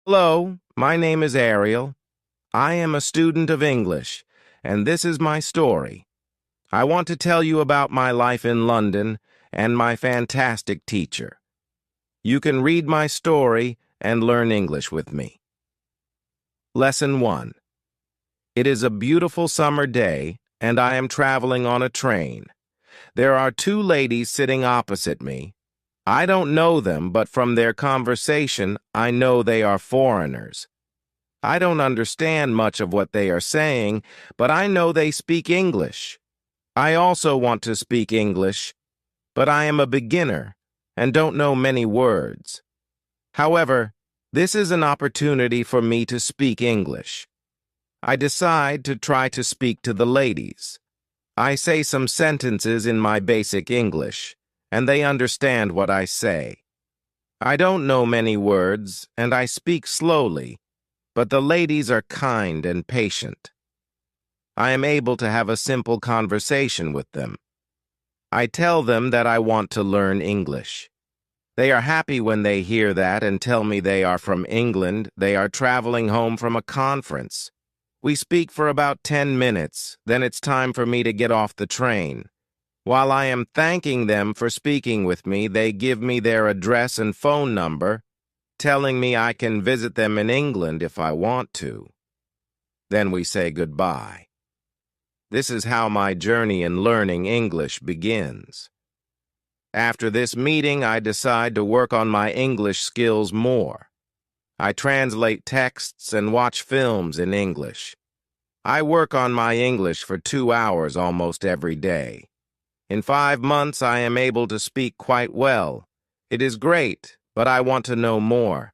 Hello, my name is Ariel. I am a student of English, and this is my story. I want to tell you about my life in London and my fantastic teacher. You can read my story and learn English with me. Lesson 1. It is a beautiful summer day, and I am traveling on a train. There are two ladies sitting opposite me. I don't know them, but from their conversation, I know they are foreigners. I don't understand much of what they are saying, but I know they speak English. I also want to speak English, but I am a beginner and don't know many words. However, this is an opportunity for me to speak English. I decide to try to speak to the ladies. I say some sentences in my basic English, and they understand what I say. I don't know many words, and I speak slowly, but the ladies are kind and patient. I am able to have a simple conversation with them. I tell them that I want to learn English. They are happy when they hear that and tell me they are from England. They are traveling home from a conference. We speak for about 10 minutes, then it's time for me to get off the train. While I am thanking them for speaking with me, they give me their address and phone number, telling me I can visit them in England if I want to. Then we say goodbye. This is how my journey in learning English begins. After this meeting, I decide to work on my English skills more. I translate texts and watch films in English. I work on my English for 2 hours almost every day. In 5 months, I am able to speak quite well. It is great, but I want to know more.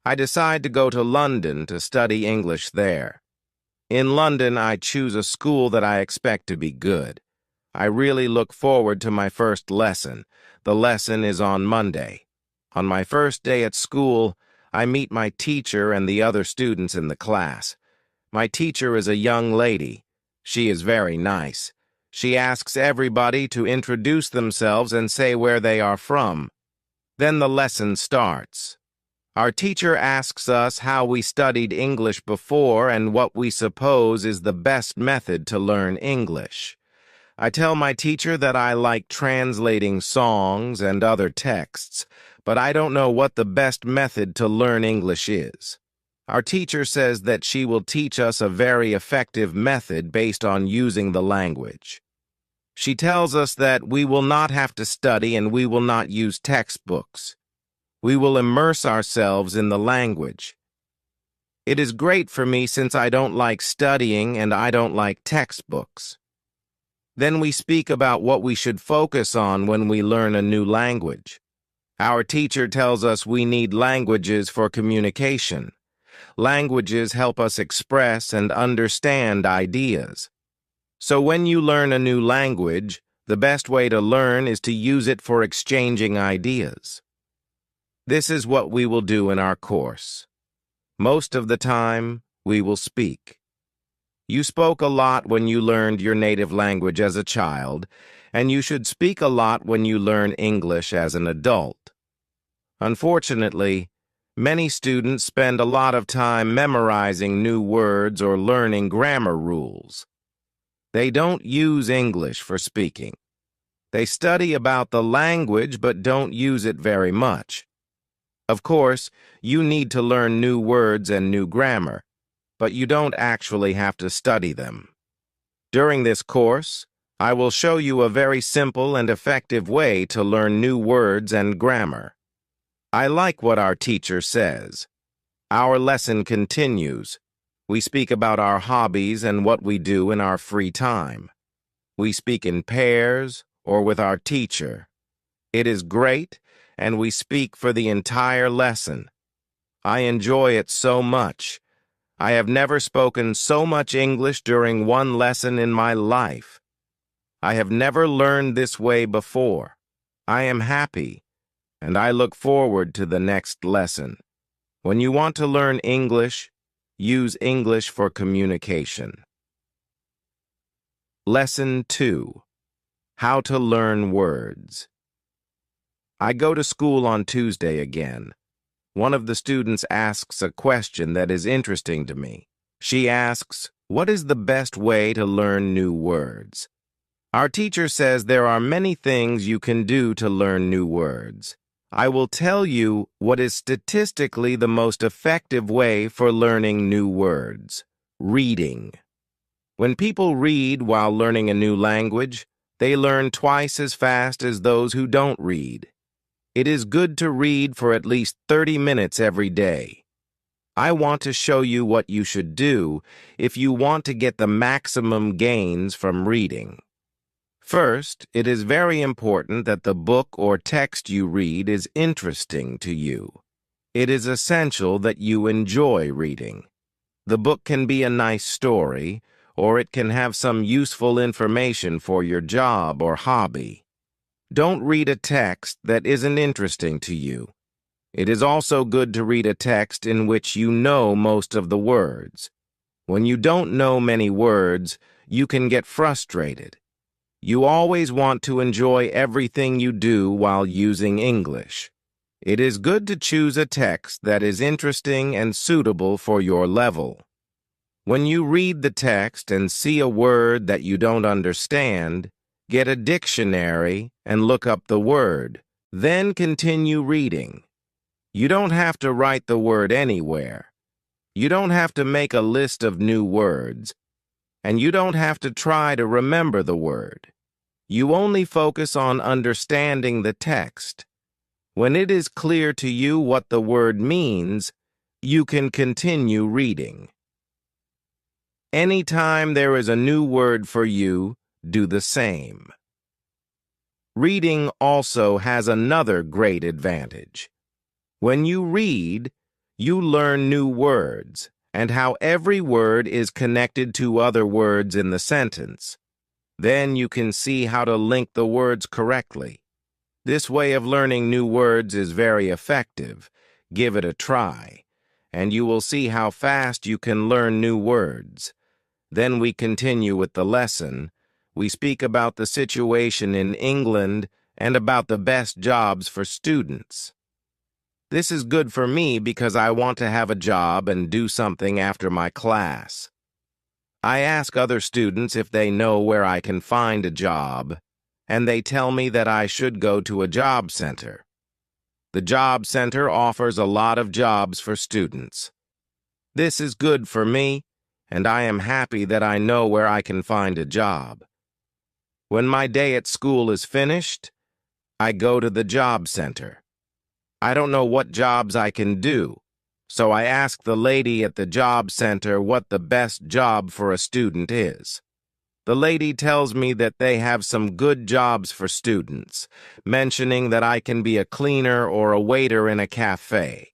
I decide to go to London to study English there. In London, I choose a school that I expect to be good. I really look forward to my first lesson. The lesson is on Monday. On my first day at school, I meet my teacher and the other students in the class. My teacher is a young lady. She is very nice. She asks everybody to introduce themselves and say where they are from. Then the lesson starts. Our teacher asks us how we studied English before and what we suppose is the best method to learn English. I tell my teacher that I like translating songs and other texts, but I don't know what the best method to learn English is. Our teacher says that she will teach us a very effective method based on using the language. She tells us that we will not have to study and we will not use textbooks. We will immerse ourselves in the language. It is great for me since I don't like studying and I don't like textbooks. Then we speak about what we should focus on when we learn a new language. Our teacher tells us we need languages for communication. Languages help us express and understand ideas. So when you learn a new language, the best way to learn is to use it for exchanging ideas. This is what we will do in our course. Most of the time, we will speak. You spoke a lot when you learned your native language as a child, and you should speak a lot when you learn English as an adult. Unfortunately, many students spend a lot of time memorizing new words or learning grammar rules. They don't use English for speaking. They study about the language but don't use it very much. Of course, you need to learn new words and new grammar, but you don't actually have to study them. During this course, I will show you a very simple and effective way to learn new words and grammar. I like what our teacher says. Our lesson continues. We speak about our hobbies and what we do in our free time. We speak in pairs or with our teacher. It is great, and we speak for the entire lesson. I enjoy it so much. I have never spoken so much English during one lesson in my life. I have never learned this way before. I am happy, and I look forward to the next lesson. When you want to learn English, use English for communication. Lesson 2. How to learn words. I go to school on Tuesday again. One of the students asks a question that is interesting to me. She asks, "What is the best way to learn new words?" Our teacher says there are many things you can do to learn new words. I will tell you what is statistically the most effective way for learning new words: reading. When people read while learning a new language, they learn twice as fast as those who don't read. It is good to read for at least 30 minutes every day. I want to show you what you should do if you want to get the maximum gains from reading. First, it is very important that the book or text you read is interesting to you. It is essential that you enjoy reading. The book can be a nice story, or it can have some useful information for your job or hobby. Don't read a text that isn't interesting to you. It is also good to read a text in which you know most of the words. When you don't know many words, you can get frustrated. You always want to enjoy everything you do while using English. It is good to choose a text that is interesting and suitable for your level. When you read the text and see a word that you don't understand, get a dictionary and look up the word. Then continue reading. You don't have to write the word anywhere. You don't have to make a list of new words. And you don't have to try to remember the word. You only focus on understanding the text. When it is clear to you what the word means, you can continue reading. Anytime there is a new word for you, do the same. Reading also has another great advantage. When you read, you learn new words and how every word is connected to other words in the sentence. Then you can see how to link the words correctly. This way of learning new words is very effective. Give it a try, and you will see how fast you can learn new words. Then we continue with the lesson. We speak about the situation in England and about the best jobs for students. This is good for me because I want to have a job and do something after my class. I ask other students if they know where I can find a job, and they tell me that I should go to a job center. The job center offers a lot of jobs for students. This is good for me, and I am happy that I know where I can find a job. When my day at school is finished, I go to the job center. I don't know what jobs I can do, so I ask the lady at the job center what the best job for a student is. The lady tells me that they have some good jobs for students, mentioning that I can be a cleaner or a waiter in a cafe.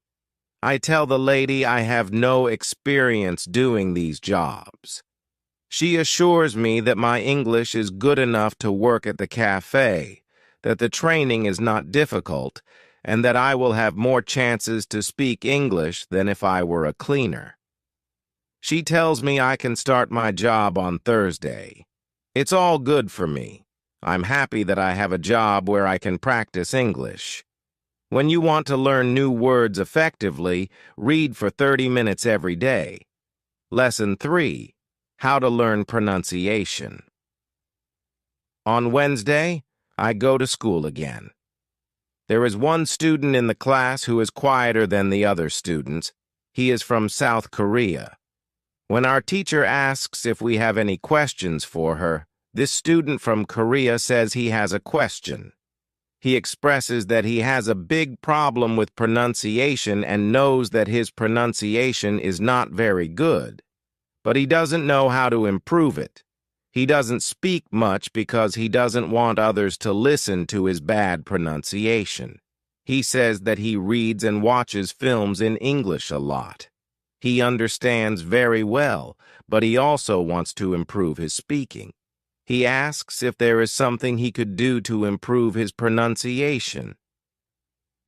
I tell the lady I have no experience doing these jobs. She assures me that my English is good enough to work at the cafe, that the training is not difficult, and that I will have more chances to speak English than if I were a cleaner. She tells me I can start my job on Thursday. It's all good for me. I'm happy that I have a job where I can practice English. When you want to learn new words effectively, read for 30 minutes every day. Lesson 3. How to learn pronunciation. On Wednesday, I go to school again. There is one student in the class who is quieter than the other students. He is from South Korea. When our teacher asks if we have any questions for her, this student from Korea says he has a question. He expresses that he has a big problem with pronunciation and knows that his pronunciation is not very good, but he doesn't know how to improve it. He doesn't speak much because he doesn't want others to listen to his bad pronunciation. He says that he reads and watches films in English a lot. He understands very well, but he also wants to improve his speaking. He asks if there is something he could do to improve his pronunciation.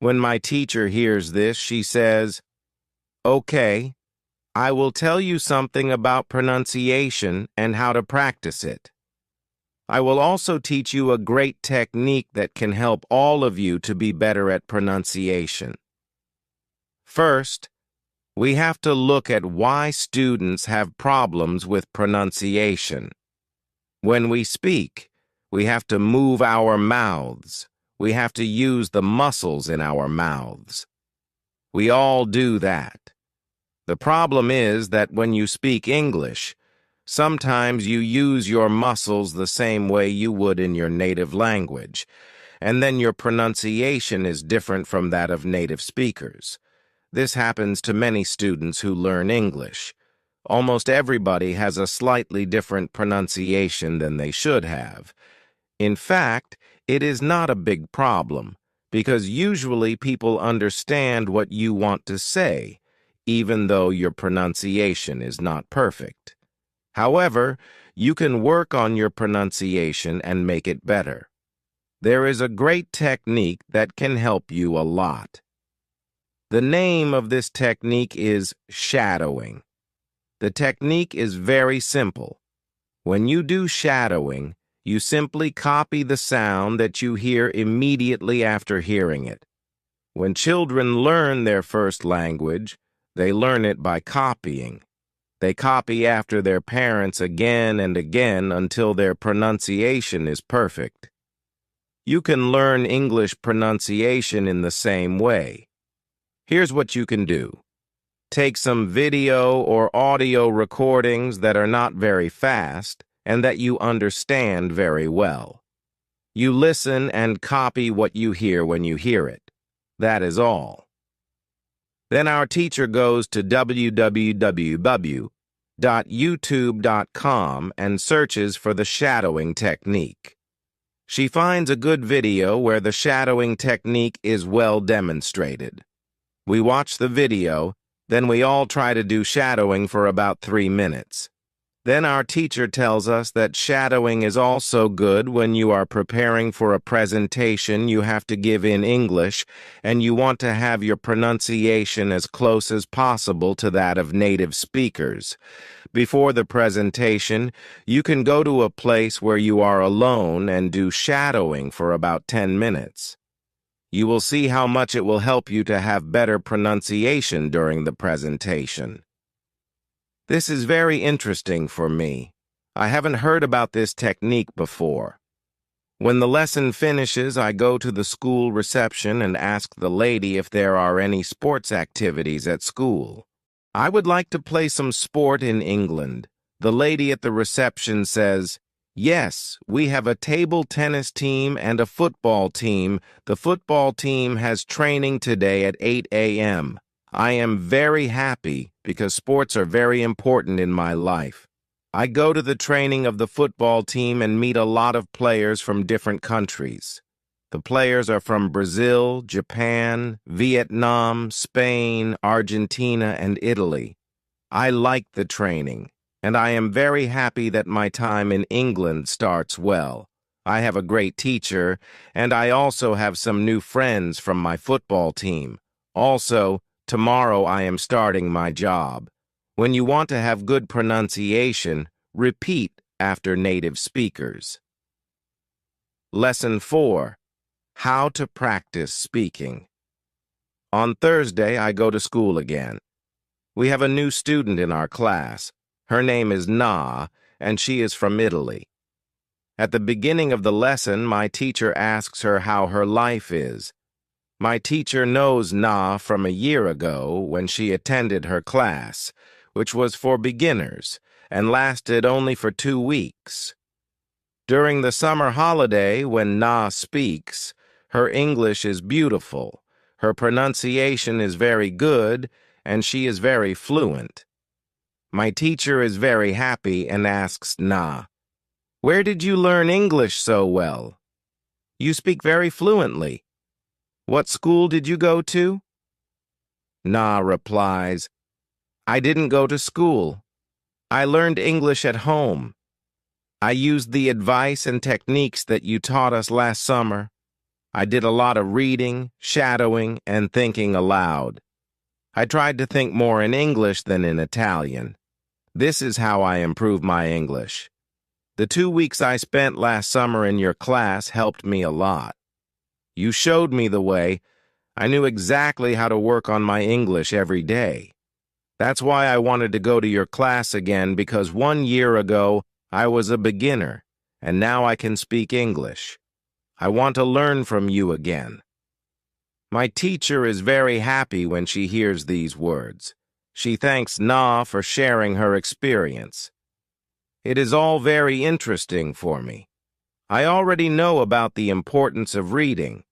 When my teacher hears this, she says, "Okay, I will tell you something about pronunciation and how to practice it. I will also teach you a great technique that can help all of you to be better at pronunciation. First, we have to look at why students have problems with pronunciation. When we speak, we have to move our mouths. We have to use the muscles in our mouths. We all do that. The problem is that when you speak English, sometimes you use your muscles the same way you would in your native language, and then your pronunciation is different from that of native speakers. This happens to many students who learn English. Almost everybody has a slightly different pronunciation than they should have. In fact, it is not a big problem, because usually people understand what you want to say, even though your pronunciation is not perfect. However, you can work on your pronunciation and make it better. There is a great technique that can help you a lot. The name of this technique is shadowing. The technique is very simple. When you do shadowing, you simply copy the sound that you hear immediately after hearing it. When children learn their first language, they learn it by copying. They copy after their parents again and again until their pronunciation is perfect. You can learn English pronunciation in the same way. Here's what you can do. Take some video or audio recordings that are not very fast and that you understand very well. You listen and copy what you hear when you hear it. That is all. Then our teacher goes to www.youtube.com and searches for the shadowing technique. She finds a good video where the shadowing technique is well demonstrated. We watch the video, then we all try to do shadowing for about 3 minutes. Then our teacher tells us that shadowing is also good when you are preparing for a presentation you have to give in English and you want to have your pronunciation as close as possible to that of native speakers. Before the presentation, you can go to a place where you are alone and do shadowing for about 10 minutes. You will see how much it will help you to have better pronunciation during the presentation. This is very interesting for me. I haven't heard about this technique before. When the lesson finishes, I go to the school reception and ask the lady if there are any sports activities at school. I would like to play some sport in England. The lady at the reception says, "Yes, we have a table tennis team and a football team. The football team has training today at 8 a.m. I am very happy because sports are very important in my life. I go to the training of the football team and meet a lot of players from different countries. The players are from Brazil, Japan, Vietnam, Spain, Argentina, and Italy. I like the training, and I am very happy that my time in England starts well. I have a great teacher, and I also have some new friends from my football team. Also, tomorrow I am starting my job. When you want to have good pronunciation, repeat after native speakers." Lesson 4. How to practice speaking. On Thursday, I go to school again. We have a new student in our class. Her name is Na, and she is from Italy. At the beginning of the lesson, my teacher asks her how her life is. My teacher knows Na from a year ago when she attended her class, which was for beginners, and lasted only for 2 weeks. During the summer holiday, when Na speaks, her English is beautiful, her pronunciation is very good, and she is very fluent. My teacher is very happy and asks Na, "Where did you learn English so well? You speak very fluently. What school did you go to?" Na replies, "I didn't go to school. I learned English at home. I used the advice and techniques that you taught us last summer. I did a lot of reading, shadowing, and thinking aloud. I tried to think more in English than in Italian. This is how I improved my English. The 2 weeks I spent last summer in your class helped me a lot. You showed me the way. I knew exactly how to work on my English every day. That's why I wanted to go to your class again, because 1 year ago I was a beginner, and now I can speak English. I want to learn from you again. My teacher is very happy when she hears these words. She thanks Na for sharing her experience. It is all very interesting for me. I already know about the importance of reading.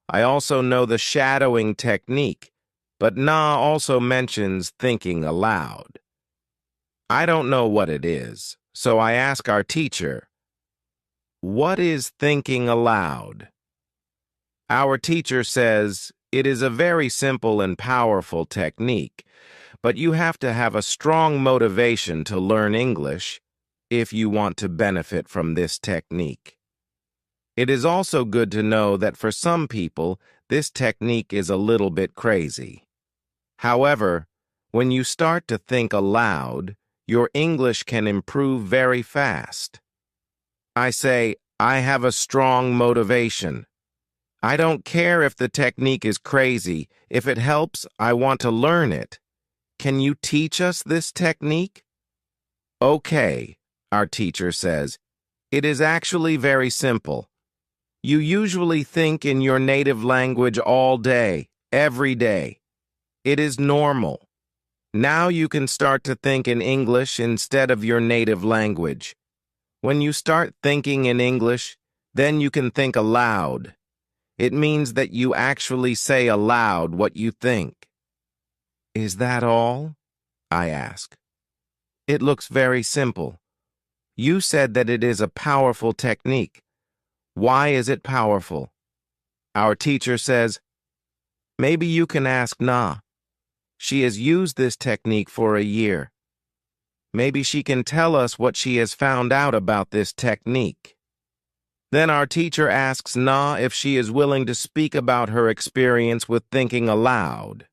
I also know the shadowing technique, but Na also mentions thinking aloud. I don't know what it is, so I ask our teacher, "What is thinking aloud?" Our teacher says, "It is a very simple and powerful technique, but you have to have a strong motivation to learn English if you want to benefit from this technique." It is also good to know that for some people, this technique is a little bit crazy. However, when you start to think aloud, your English can improve very fast. I say, I have a strong motivation. I don't care if the technique is crazy. If it helps, I want to learn it. Can you teach us this technique? Okay, our teacher says. It is actually very simple. You usually think in your native language all day, every day. It is normal. Now you can start to think in English instead of your native language. When you start thinking in English, then you can think aloud. It means that you actually say aloud what you think. Is that all? I ask. It looks very simple. You said that it is a powerful technique. Why is it powerful? Our teacher says, maybe you can ask Na. She has used this technique for a year. Maybe she can tell us what she has found out about this technique. Then our teacher asks Na if she is willing to speak about her experience with thinking aloud.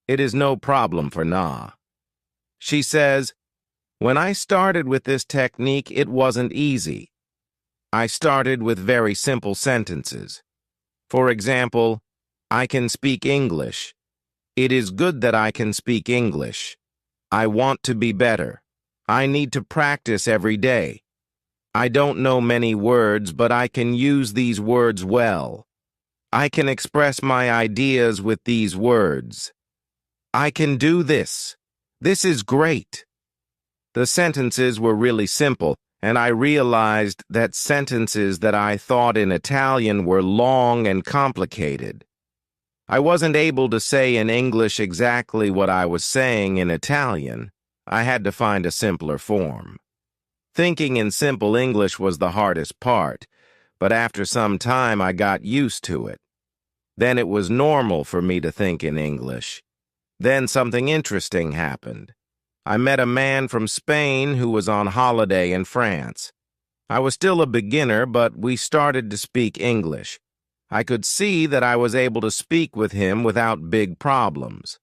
It is no problem for Na. She says, when I started with this technique, it wasn't easy. I started with very simple sentences. For example, I can speak English. It is good that I can speak English. I want to be better. I need to practice every day. I don't know many words, but I can use these words well. I can express my ideas with these words. I can do this. This is great. The sentences were really simple, and I realized that sentences that I thought in Italian were long and complicated. I wasn't able to say in English exactly what I was saying in Italian. I had to find a simpler form. Thinking in simple English was the hardest part, but after some time I got used to it. Then it was normal for me to think in English. Then something interesting happened. I met a man from Spain who was on holiday in France. I was still a beginner, but we started to speak English. I could see that I was able to speak with him without big problems.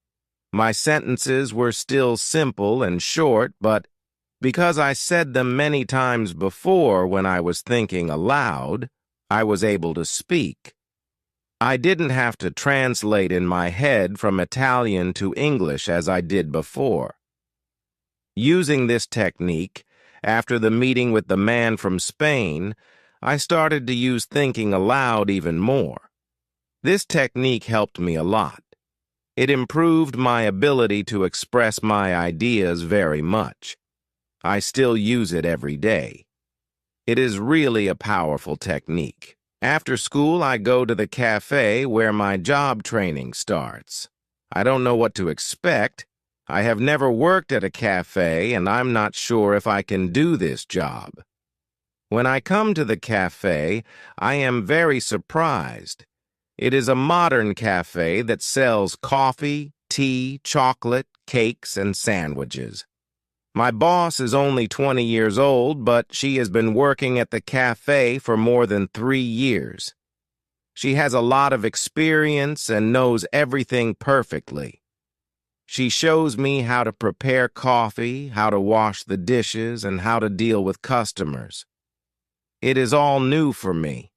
My sentences were still simple and short, but because I said them many times before when I was thinking aloud, I was able to speak. I didn't have to translate in my head from Italian to English as I did before. Using this technique, after the meeting with the man from Spain, I started to use thinking aloud even more. This technique helped me a lot. It improved my ability to express my ideas very much. I still use it every day. It is really a powerful technique. After school, I go to the cafe where my job training starts. I don't know what to expect. I have never worked at a cafe, and I'm not sure if I can do this job. When I come to the cafe, I am very surprised. It is a modern cafe that sells coffee, tea, chocolate, cakes, and sandwiches. My boss is only 20 years old, but she has been working at the cafe for more than 3 years. She has a lot of experience and knows everything perfectly. She shows me how to prepare coffee, how to wash the dishes, and how to deal with customers. It is all new for me.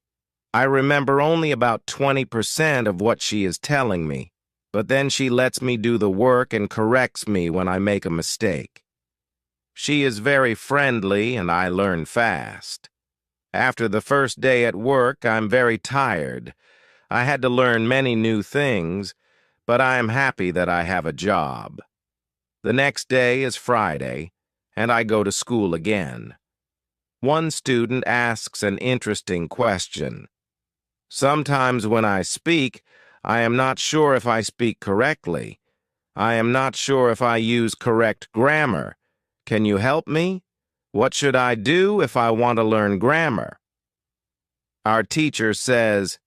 I remember only about 20% of what she is telling me, but then she lets me do the work and corrects me when I make a mistake. She is very friendly and I learn fast. After the first day at work, I'm very tired. I had to learn many new things, but I am happy that I have a job. The next day is Friday, and I go to school again. One student asks an interesting question. Sometimes when I speak, I am not sure if I speak correctly. I am not sure if I use correct grammar. Can you help me? What should I do if I want to learn grammar? Our teacher says,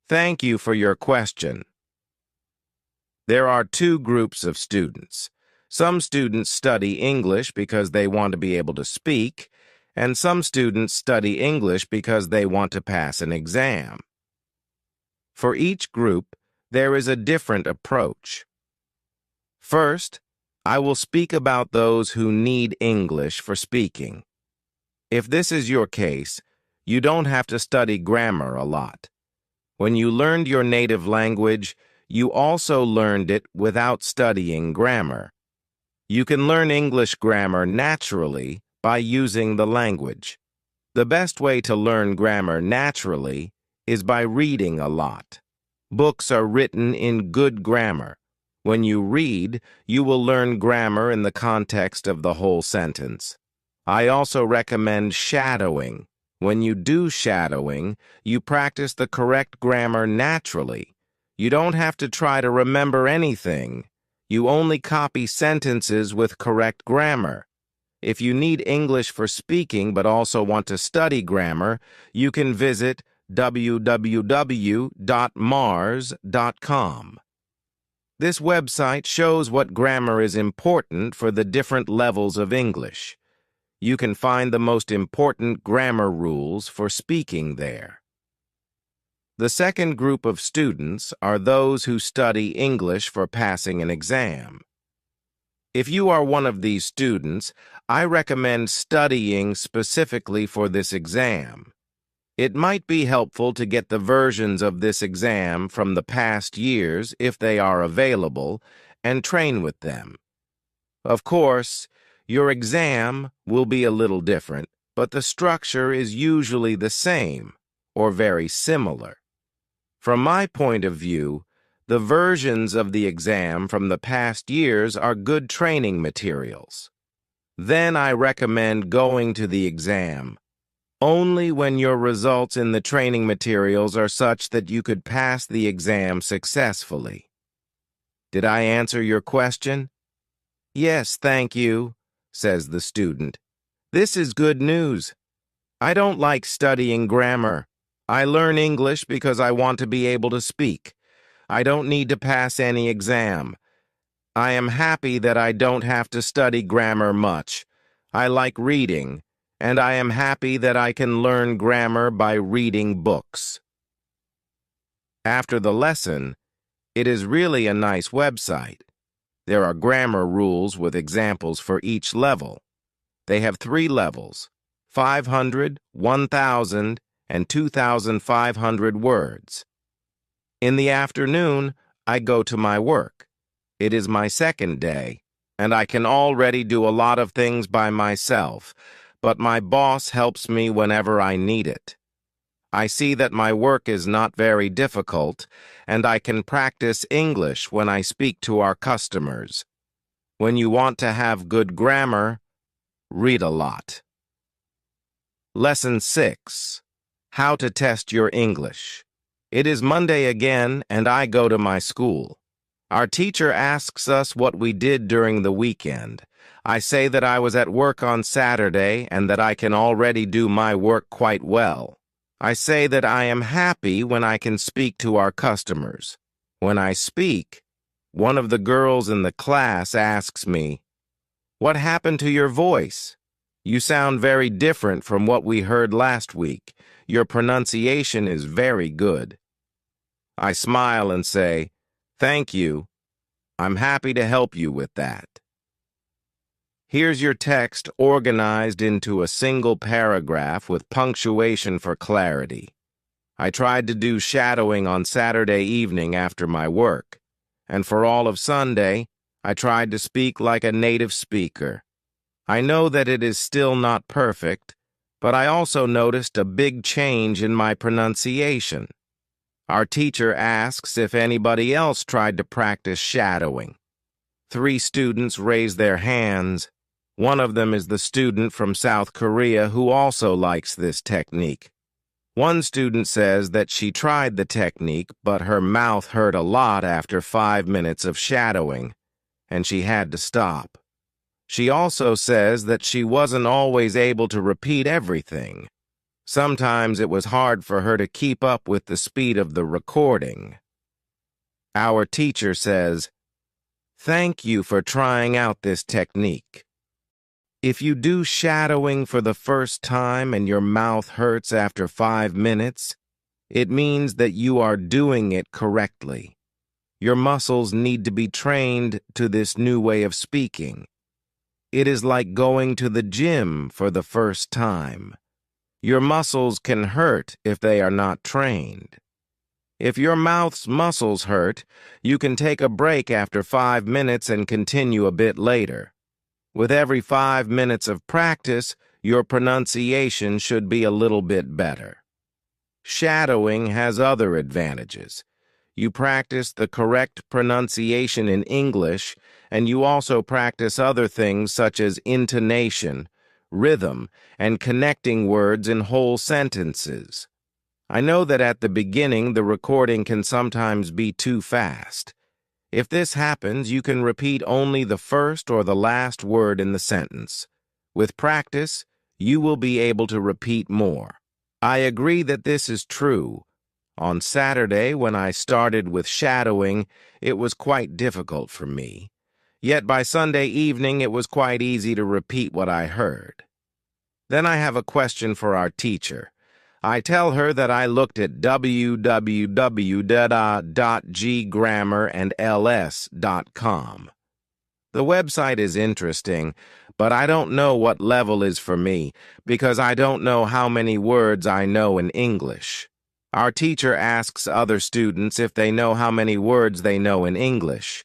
"Thank you for your question." There are two groups of students. Some students study English because they want to be able to speak, and some students study English because they want to pass an exam. For each group, there is a different approach. First, I will speak about those who need English for speaking. If this is your case, you don't have to study grammar a lot. When you learned your native language, you also learned it without studying grammar. You can learn English grammar naturally by using the language. The best way to learn grammar naturally is by reading a lot. Books are written in good grammar. When you read, you will learn grammar in the context of the whole sentence. I also recommend shadowing. When you do shadowing, you practice the correct grammar naturally. You don't have to try to remember anything. You only copy sentences with correct grammar. If you need English for speaking but also want to study grammar, you can visit www.mars.com. This website shows what grammar is important for the different levels of English. You can find the most important grammar rules for speaking there. The second group of students are those who study English for passing an exam. If you are one of these students, I recommend studying specifically for this exam. It might be helpful to get the versions of this exam from the past years if they are available and train with them. Of course, your exam will be a little different, but the structure is usually the same or very similar. From my point of view, the versions of the exam from the past years are good training materials. Then I recommend going to the exam only when your results in the training materials are such that you could pass the exam successfully. Did I answer your question? Yes, thank you, says the student. This is good news. I don't like studying grammar. I learn English because I want to be able to speak. I don't need to pass any exam. I am happy that I don't have to study grammar much. I like reading, and I am happy that I can learn grammar by reading books. After the lesson, it is really a nice website. There are grammar rules with examples for each level. They have 3 levels, 500, 1,000, and 2,500 words. In the afternoon, I go to my work. It is my second day, and I can already do a lot of things by myself, but my boss helps me whenever I need it. I see that my work is not very difficult, and I can practice English when I speak to our customers. When you want to have good grammar, read a lot. Lesson 6. How to test your English. It is Monday again, and I go to my school. Our teacher asks us what we did during the weekend. I say that I was at work on Saturday and that I can already do my work quite well. I say that I am happy when I can speak to our customers. When I speak, one of the girls in the class asks me, "What happened to your voice? You sound very different from what we heard last week. Your pronunciation is very good." I smile and say, "Thank you. I'm happy to help you with that." Here's your text organized into a single paragraph with punctuation for clarity. I tried to do shadowing on Saturday evening after my work, and for all of Sunday, I tried to speak like a native speaker. I know that it is still not perfect, but I also noticed a big change in my pronunciation. Our teacher asks if anybody else tried to practice shadowing. 3 students raised their hands. One of them is the student from South Korea who also likes this technique. One student says that she tried the technique, but her mouth hurt a lot after 5 minutes of shadowing, and she had to stop. She also says that she wasn't always able to repeat everything. Sometimes it was hard for her to keep up with the speed of the recording. Our teacher says, "Thank you for trying out this technique. If you do shadowing for the first time and your mouth hurts after 5 minutes, it means that you are doing it correctly. Your muscles need to be trained to this new way of speaking. It is like going to the gym for the first time. Your muscles can hurt if they are not trained. If your mouth's muscles hurt, you can take a break after 5 minutes and continue a bit later. With every 5 minutes of practice, your pronunciation should be a little bit better." Shadowing has other advantages. You practice the correct pronunciation in English, and you also practice other things such as intonation, rhythm, and connecting words in whole sentences. I know that at the beginning the recording can sometimes be too fast. If this happens, you can repeat only the first or the last word in the sentence. With practice, you will be able to repeat more. I agree that this is true. On Saturday, when I started with shadowing, it was quite difficult for me. Yet by Sunday evening, it was quite easy to repeat what I heard. Then I have a question for our teacher. I tell her that I looked at www.ggrammarandls.com. The website is interesting, but I don't know what level is for me because I don't know how many words I know in English. Our teacher asks other students if they know how many words they know in English.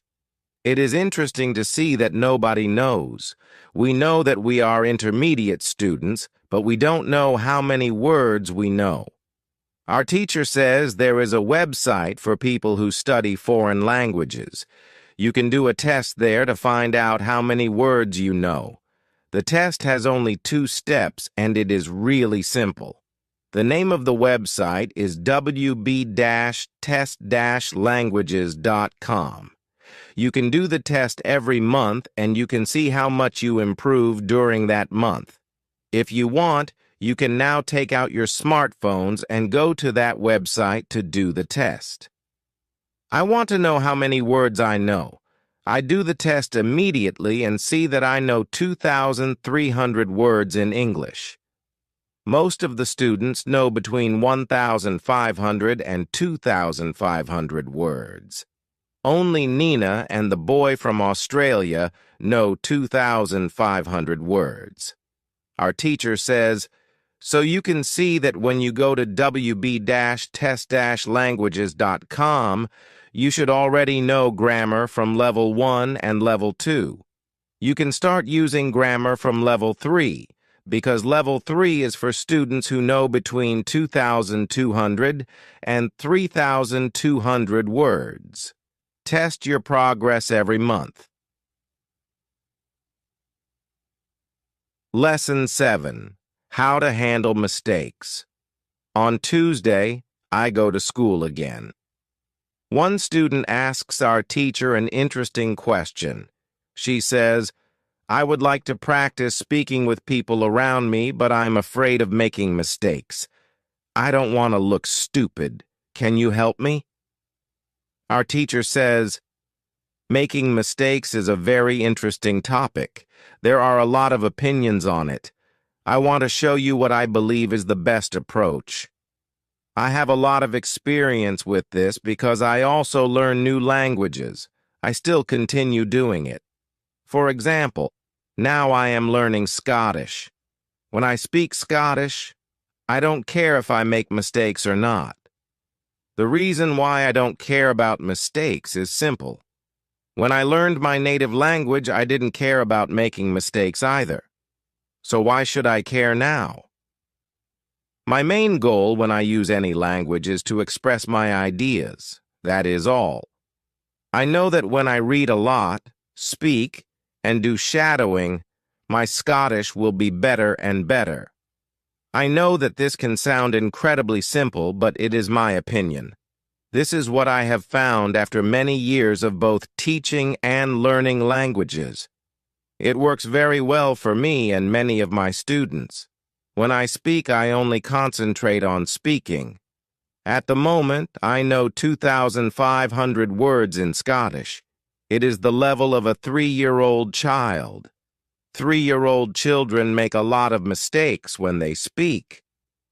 It is interesting to see that nobody knows. We know that we are intermediate students, but we don't know how many words we know. Our teacher says there is a website for people who study foreign languages. You can do a test there to find out how many words you know. The test has only 2 steps, and it is really simple. The name of the website is wb-test-languages.com. You can do the test every month, and you can see how much you improve during that month. If you want, you can now take out your smartphones and go to that website to do the test. I want to know how many words I know. I do the test immediately and see that I know 2,300 words in English. Most of the students know between 1,500 and 2,500 words. Only Nina and the boy from Australia know 2,500 words. Our teacher says, "So you can see that when you go to wb-test-languages.com, you should already know grammar from level 1 and level 2. You can start using grammar from level 3, because level 3 is for students who know between 2,200 and 3,200 words. Test your progress every month." Lesson 7. How to Handle Mistakes. On Tuesday, I go to school again. One student asks our teacher an interesting question. She says, "I would like to practice speaking with people around me, but I'm afraid of making mistakes. I don't want to look stupid. Can you help me?" Our teacher says, "Making mistakes is a very interesting topic. There are a lot of opinions on it. I want to show you what I believe is the best approach. I have a lot of experience with this because I also learn new languages. I still continue doing it. For example, now I am learning Scottish. When I speak Scottish, I don't care if I make mistakes or not. The reason why I don't care about mistakes is simple. When I learned my native language, I didn't care about making mistakes either. So why should I care now? My main goal when I use any language is to express my ideas. That is all. I know that when I read a lot, speak, and do shadowing, my Scottish will be better and better. I know that this can sound incredibly simple, but it is my opinion. This is what I have found after many years of both teaching and learning languages. It works very well for me and many of my students. When I speak, I only concentrate on speaking. At the moment, I know 2,500 words in Scottish. It is the level of a 3-year-old child. 3-year-old children make a lot of mistakes when they speak,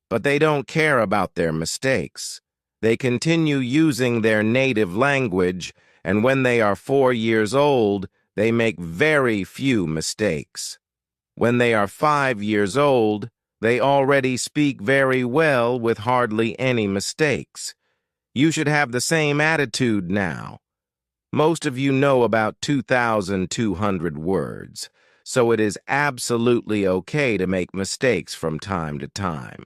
but they don't care about their mistakes. They continue using their native language, and when they are 4 years old, they make very few mistakes. When they are 5 years old, they already speak very well with hardly any mistakes. You should have the same attitude now. Most of you know about 2,200 words, so it is absolutely okay to make mistakes from time to time.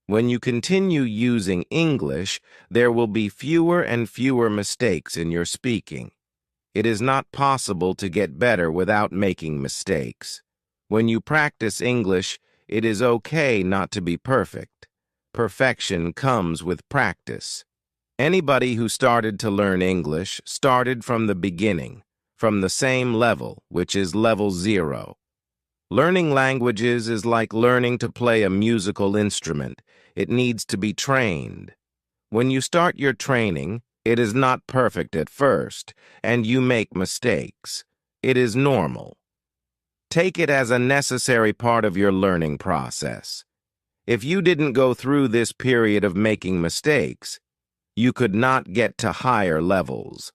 When you continue using English, there will be fewer and fewer mistakes in your speaking. It is not possible to get better without making mistakes. When you practice English, it is okay not to be perfect. Perfection comes with practice. Anybody who started to learn English started from the beginning, from the same level, which is level 0. Learning languages is like learning to play a musical instrument. It needs to be trained. When you start your training, it is not perfect at first, and you make mistakes. It is normal. Take it as a necessary part of your learning process. If you didn't go through this period of making mistakes, you could not get to higher levels.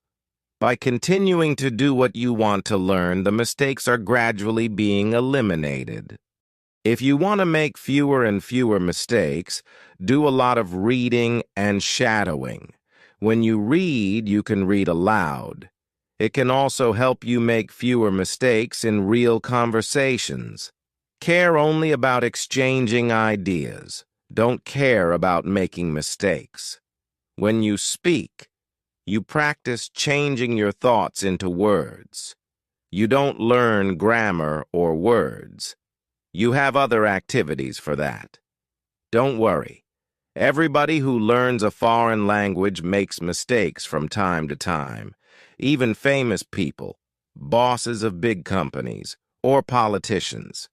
By continuing to do what you want to learn, the mistakes are gradually being eliminated. If you want to make fewer and fewer mistakes, do a lot of reading and shadowing. When you read, you can read aloud. It can also help you make fewer mistakes in real conversations. Care only about exchanging ideas. Don't care about making mistakes. When you speak, you practice changing your thoughts into words. You don't learn grammar or words. You have other activities for that. Don't worry. Everybody who learns a foreign language makes mistakes from time to time. Even famous people, bosses of big companies, or politicians.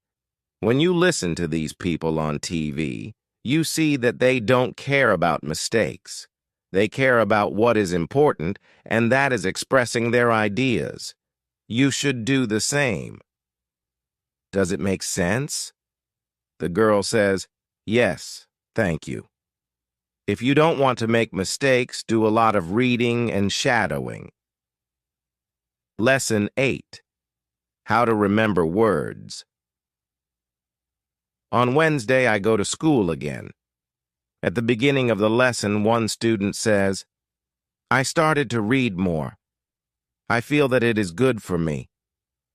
When you listen to these people on TV, you see that they don't care about mistakes. They care about what is important, and that is expressing their ideas. You should do the same. Does it make sense? The girl says, "Yes, thank you." If you don't want to make mistakes, do a lot of reading and shadowing. Lesson 8. How to remember words. On Wednesday, I go to school again. At the beginning of the lesson, one student says, "I started to read more. I feel that it is good for me.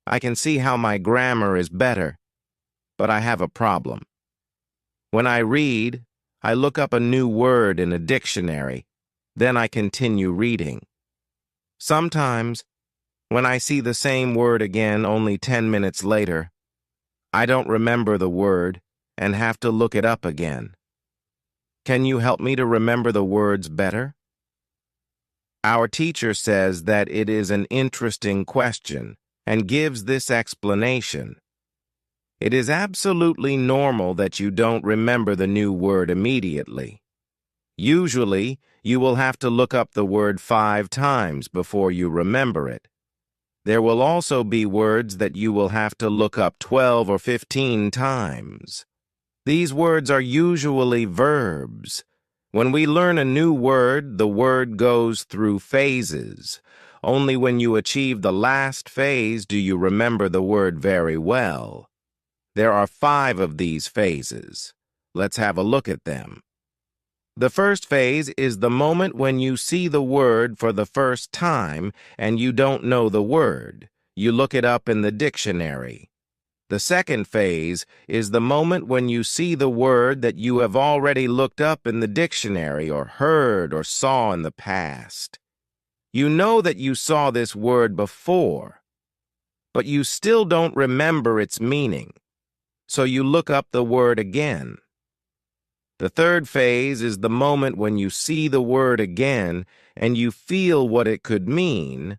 I can see how my grammar is better, but I have a problem. When I read, I look up a new word in a dictionary, then I continue reading. Sometimes, when I see the same word again only 10 minutes later, I don't remember the word and have to look it up again. Can you help me to remember the words better?" Our teacher says that it is an interesting question and gives this explanation. It is absolutely normal that you don't remember the new word immediately. Usually, you will have to look up the word 5 times before you remember it. There will also be words that you will have to look up 12 or 15 times. These words are usually verbs. When we learn a new word, the word goes through phases. Only when you achieve the last phase do you remember the word very well. There are 5 of these phases. Let's have a look at them. The first phase is the moment when you see the word for the first time and you don't know the word. You look it up in the dictionary. The second phase is the moment when you see the word that you have already looked up in the dictionary or heard or saw in the past. You know that you saw this word before, but you still don't remember its meaning, so you look up the word again. The third phase is the moment when you see the word again and you feel what it could mean,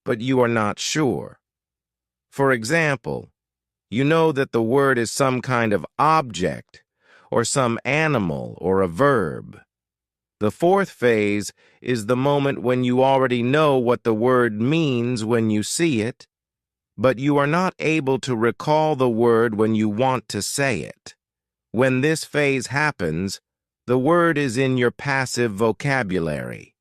but you are not sure. For example, you know that the word is some kind of object, or some animal, or a verb. The fourth phase is the moment when you already know what the word means when you see it, but you are not able to recall the word when you want to say it. When this phase happens, the word is in your passive vocabulary.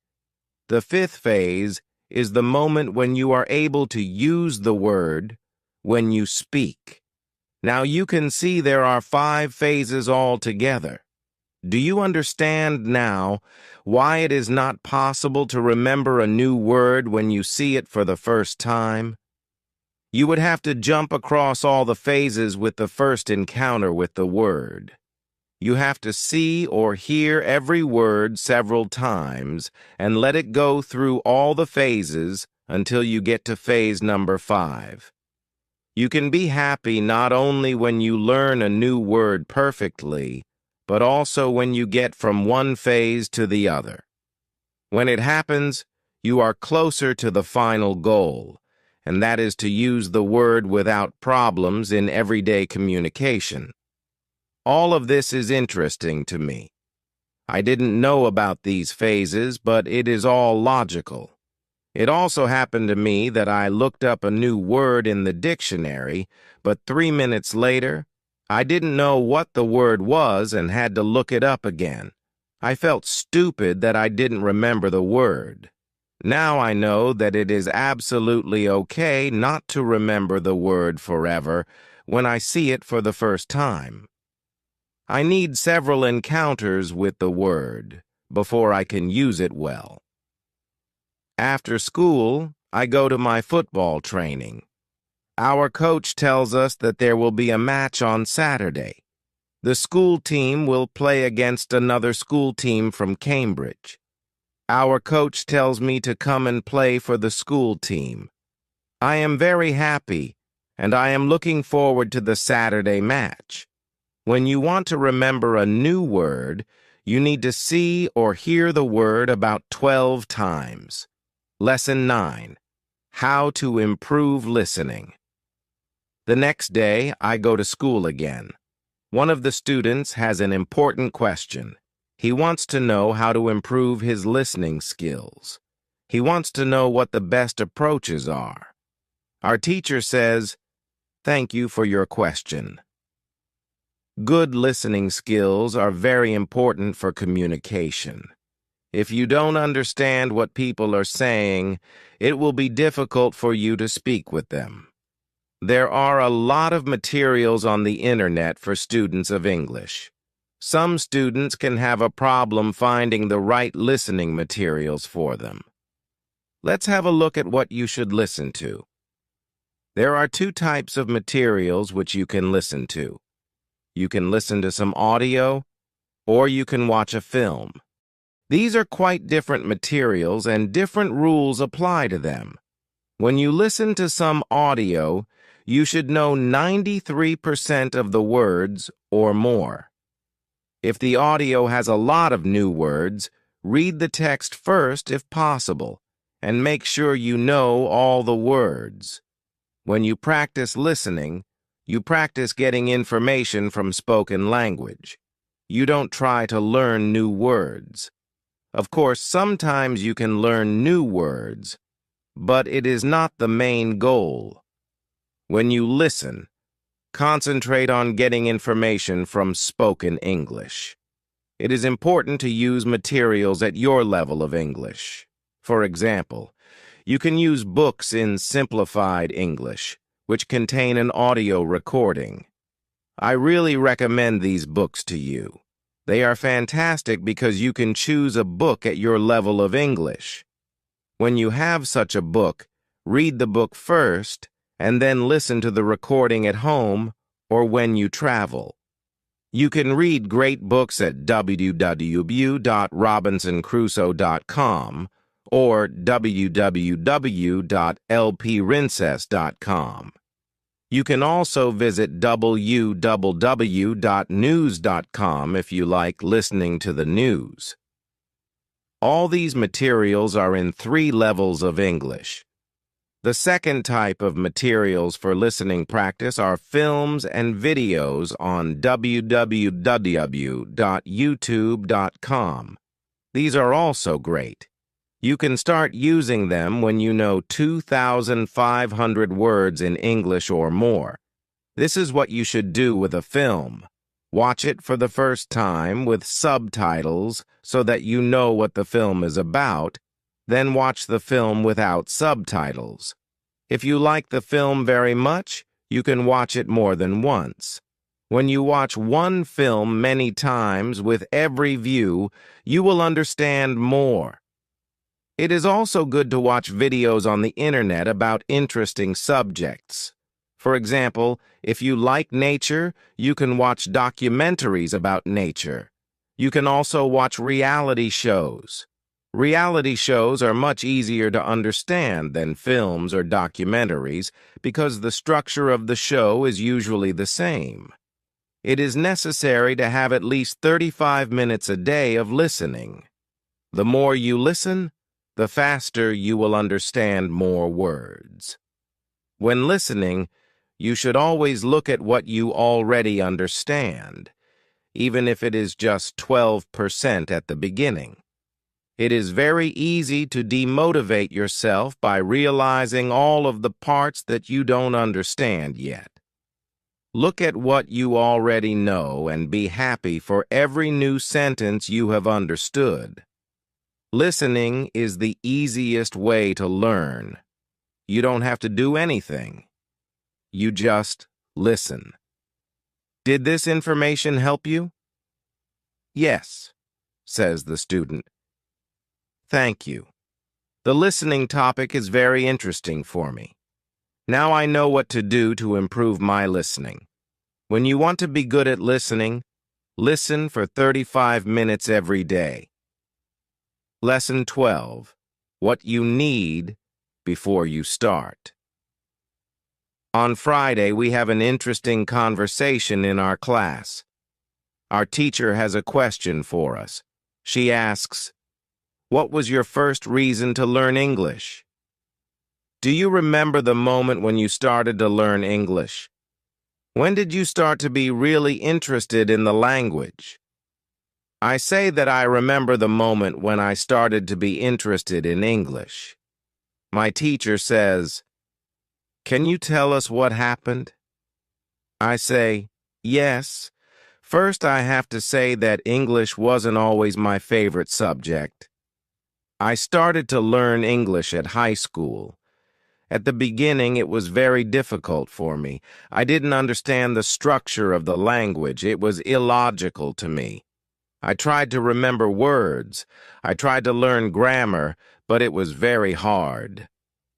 The fifth phase is the moment when you are able to use the word when you speak. Now you can see there are 5 phases altogether. Do you understand now why it is not possible to remember a new word when you see it for the first time? You would have to jump across all the phases with the first encounter with the word. You have to see or hear every word several times and let it go through all the phases until you get to phase number 5. You can be happy not only when you learn a new word perfectly, but also when you get from one phase to the other. When it happens, you are closer to the final goal, and that is to use the word without problems in everyday communication. All of this is interesting to me. I didn't know about these phases, but it is all logical. It also happened to me that I looked up a new word in the dictionary, but 3 minutes later, I didn't know what the word was and had to look it up again. I felt stupid that I didn't remember the word. Now I know that it is absolutely okay not to remember the word forever when I see it for the first time. I need several encounters with the word before I can use it well. After school, I go to my football training. Our coach tells us that there will be a match on Saturday. The school team will play against another school team from Cambridge. Our coach tells me to come and play for the school team. I am very happy, and I am looking forward to the Saturday match. When you want to remember a new word, you need to see or hear the word about 12 times. Lesson 9. How to improve listening. The next day, I go to school again. One of the students has an important question. He wants to know how to improve his listening skills. He wants to know what the best approaches are. Our teacher says, "Thank you for your question." Good listening skills are very important for communication. If you don't understand what people are saying, it will be difficult for you to speak with them. There are a lot of materials on the internet for students of English. Some students can have a problem finding the right listening materials for them. Let's have a look at what you should listen to. There are 2 types of materials which you can listen to. You can listen to some audio, or you can watch a film. These are quite different materials and different rules apply to them. When you listen to some audio, you should know 93% of the words or more. If the audio has a lot of new words, read the text first if possible, and make sure you know all the words. When you practice listening, you practice getting information from spoken language. You don't try to learn new words. Of course, sometimes you can learn new words, but it is not the main goal. When you listen, concentrate on getting information from spoken English. It is important to use materials at your level of English. For example, you can use books in simplified English, which contain an audio recording. I really recommend these books to you. They are fantastic because you can choose a book at your level of English. When you have such a book, read the book first and then listen to the recording at home or when you travel. You can read great books at www.robinsoncrusoe.com or www.lprincess.com. You can also visit www.news.com if you like listening to the news. All these materials are in 3 levels of English. The second type of materials for listening practice are films and videos on www.youtube.com. These are also great. You can start using them when you know 2,500 words in English or more. This is what you should do with a film. Watch it for the first time with subtitles so that you know what the film is about, then watch the film without subtitles. If you like the film very much, you can watch it more than once. When you watch one film many times with every view, you will understand more. It is also good to watch videos on the internet about interesting subjects. For example, if you like nature, you can watch documentaries about nature. You can also watch reality shows. Reality shows are much easier to understand than films or documentaries because the structure of the show is usually the same. It is necessary to have at least 35 minutes a day of listening. The more you listen, the faster you will understand more words. When listening, you should always look at what you already understand, even if it is just 12% at the beginning. It is very easy to demotivate yourself by realizing all of the parts that you don't understand yet. Look at what you already know and be happy for every new sentence you have understood. Listening is the easiest way to learn. You don't have to do anything. You just listen. Did this information help you? Yes, says the student. Thank you. The listening topic is very interesting for me. Now I know what to do to improve my listening. When you want to be good at listening, listen for 35 minutes every day. Lesson 12. What you need before you start. On Friday, we have an interesting conversation in our class. Our teacher has a question for us. She asks, "What was your first reason to learn English?" Do you remember the moment when you started to learn English? When did you start to be really interested in the language? I say that I remember the moment when I started to be interested in English. My teacher says, "Can you tell us what happened?" I say, "Yes. First, I have to say that English wasn't always my favorite subject. I started to learn English at high school. At the beginning, it was very difficult for me. I didn't understand the structure of the language. It was illogical to me. I tried to remember words. I tried to learn grammar, but it was very hard.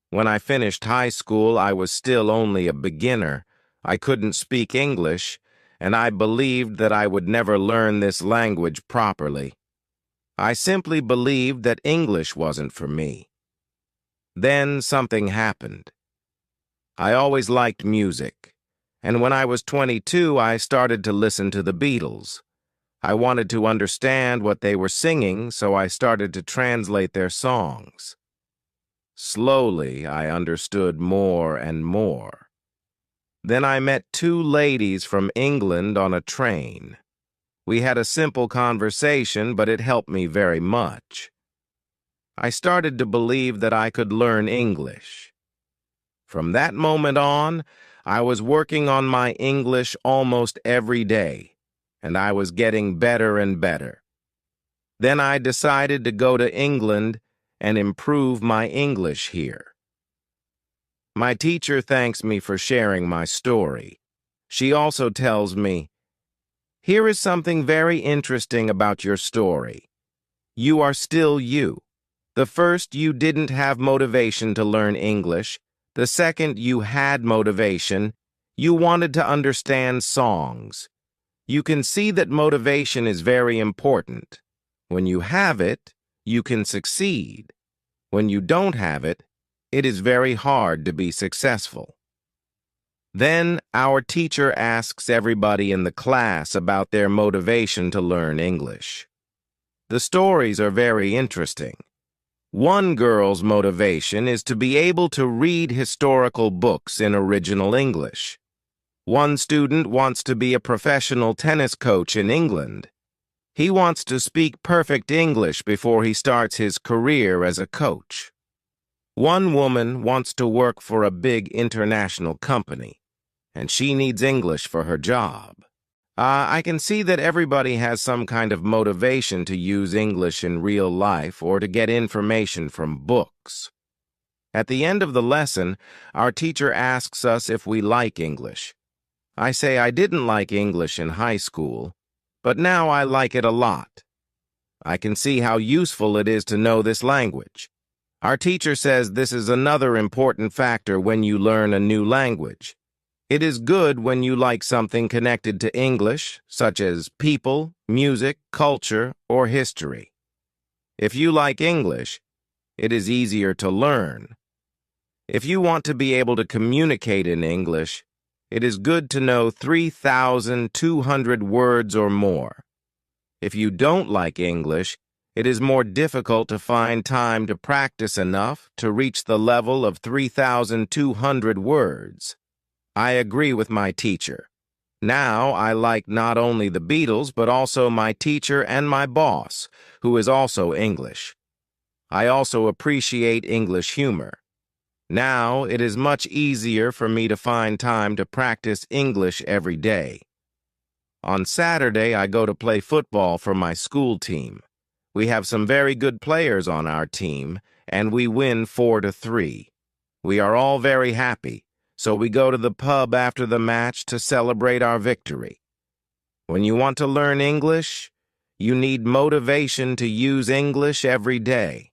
When I finished high school, I was still only a beginner. I couldn't speak English, and I believed that I would never learn this language properly. I simply believed that English wasn't for me. Then something happened. I always liked music, and when I was 22, I started to listen to the Beatles. I wanted to understand what they were singing, so I started to translate their songs. Slowly, I understood more and more. Then I met 2 ladies from England on a train. We had a simple conversation, but it helped me very much. I started to believe that I could learn English. From that moment on, I was working on my English almost every day, and I was getting better and better. Then I decided to go to England and improve my English here. My teacher thanks me for sharing my story. She also tells me, Here is something very interesting about your story. You are still you. The first, you didn't have motivation to learn English. The second, you had motivation. You wanted to understand songs. You can see that motivation is very important. When you have it, you can succeed. When you don't have it, it is very hard to be successful. Then, our teacher asks everybody in the class about their motivation to learn English. The stories are very interesting. One girl's motivation is to be able to read historical books in original English. One student wants to be a professional tennis coach in England. He wants to speak perfect English before he starts his career as a coach. One woman wants to work for a big international company, and she needs English for her job. I can see that everybody has some kind of motivation to use English in real life or to get information from books. At the end of the lesson, our teacher asks us if we like English. I say I didn't like English in high school, but now I like it a lot. I can see how useful it is to know this language. Our teacher says this is another important factor when you learn a new language. It is good when you like something connected to English, such as people, music, culture, or history. If you like English, it is easier to learn. If you want to be able to communicate in English, it is good to know 3,200 words or more. If you don't like English, it is more difficult to find time to practice enough to reach the level of 3,200 words. I agree with my teacher. Now I like not only the Beatles, but also my teacher and my boss, who is also English. I also appreciate English humor. Now it is much easier for me to find time to practice English every day. On Saturday, I go to play football for my school team. We have some very good players on our team, and we win 4-3. We are all very happy, so we go to the pub after the match to celebrate our victory. When you want to learn English, you need motivation to use English every day.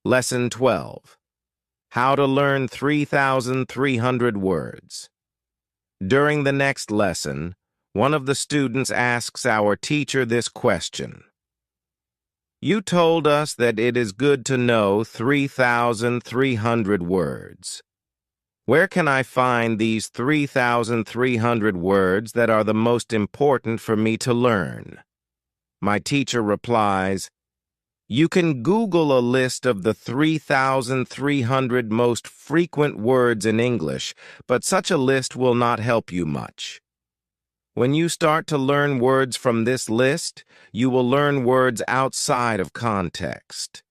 Lesson 12. How to learn 3,300 words. During the next lesson, one of the students asks our teacher this question. You told us that it is good to know 3,300 words. Where can I find these 3,300 words that are the most important for me to learn? My teacher replies, you can Google a list of the 3,300 most frequent words in English, but such a list will not help you much. When you start to learn words from this list, you will learn words outside of context.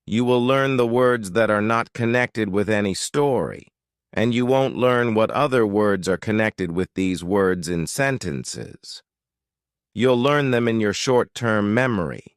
You will learn the words that are not connected with any story, and you won't learn what other words are connected with these words in sentences. You'll learn them in your short-term memory.